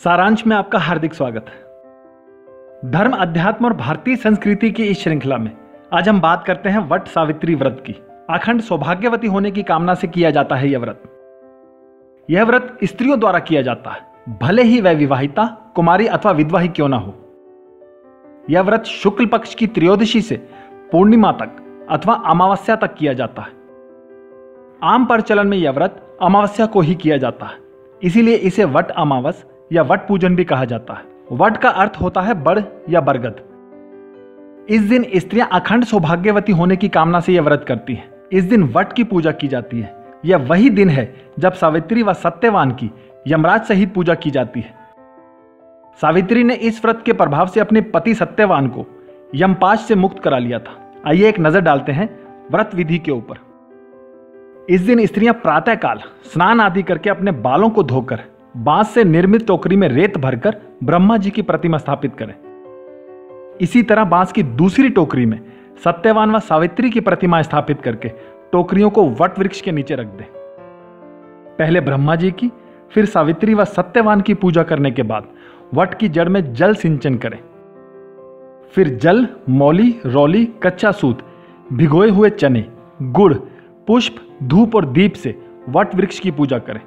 सारांश में आपका हार्दिक स्वागत है। धर्म, अध्यात्म और भारतीय संस्कृति की इस श्रृंखला में आज हम बात करते हैं वट सावित्री व्रत की। अखंड सौभाग्यवती होने की कामना से किया जाता है यह व्रत स्त्रियों द्वारा किया जाता है, भले ही वह विवाहिता, कुमारी अथवा विधवा ही क्यों ना हो। यह व्रत शुक्ल पक्ष की त्रयोदशी से पूर्णिमा तक अथवा अमावस्या तक किया जाता है। आम प्रचलन में यह व्रत अमावस्या को ही किया जाता है, इसीलिए इसे वट अमावस या वट पूजन भी कहा जाता है। वट का अर्थ होता है बड़ या बरगद। इस दिन स्त्रियां अखंड सौभाग्यवती होने की कामना से यह व्रत करती हैं। इस दिन वट की पूजा की जाती है। यह वही दिन है जब सावित्री व सत्यवान की यमराज सहित पूजा की जाती है। सावित्री ने इस व्रत के प्रभाव से अपने पति सत्यवान को यमपाश से मुक्त करा लिया था। आइए एक नजर डालते हैं व्रत विधि के ऊपर। इस दिन स्त्रियां प्रातःकाल स्नान आदि करके अपने बालों को धोकर बांस से निर्मित टोकरी में रेत भरकर ब्रह्मा जी की प्रतिमा स्थापित करें। इसी तरह बांस की दूसरी टोकरी में सत्यवान व सावित्री की प्रतिमा स्थापित करके टोकरियों को वट वृक्ष के नीचे रख दें। पहले ब्रह्मा जी की, फिर सावित्री व सत्यवान की पूजा करने के बाद वट की जड़ में जल सिंचन करें। फिर जल, मौली, रौली, कच्चा सूत, भिगोए हुए चने, गुड़, पुष्प, धूप और दीप से वट वृक्ष की पूजा करें।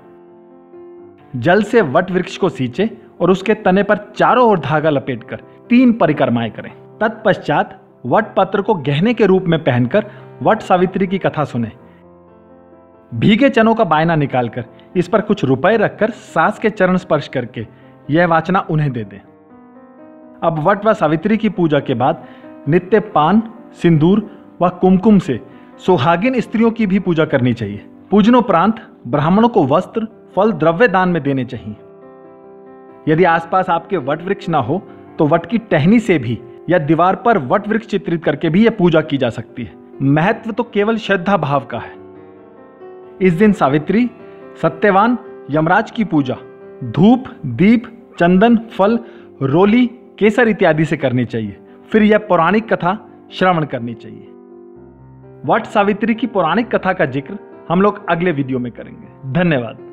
जल से वट वृक्ष को सींचे और उसके तने पर चारों ओर धागा लपेटकर 3 परिक्रमाएं करें। तत्पश्चात वट पत्र को गहने के रूप में पहनकर वट सावित्री की कथा सुने। भीगे चनों का बायना निकालकर इस पर कुछ रुपए रखकर सास के चरण स्पर्श करके यह वाचना उन्हें दे दें। अब वट व सावित्री की पूजा के बाद नित्य पान, सिंदूर व कुमकुम से सुहागिन स्त्रियों की भी पूजा करनी चाहिए। पूजनोपरांत ब्राह्मणों को वस्त्र, फल, द्रव्य दान में देने चाहिए। यदि आसपास आपके वट वृक्ष ना हो तो वट की टहनी से भी या दीवार पर वट वृक्ष चित्रित करके भी यह पूजा की जा सकती है। महत्व तो केवल श्रद्धा भाव का है। इस दिन सावित्री, सत्यवान, यमराज की पूजा धूप, दीप, चंदन, फल, रोली, केसर इत्यादि से करनी चाहिए। फिर यह पौराणिक कथा श्रवण करनी चाहिए। वट सावित्री की पौराणिक कथा का जिक्र हम लोग अगले वीडियो में करेंगे। धन्यवाद।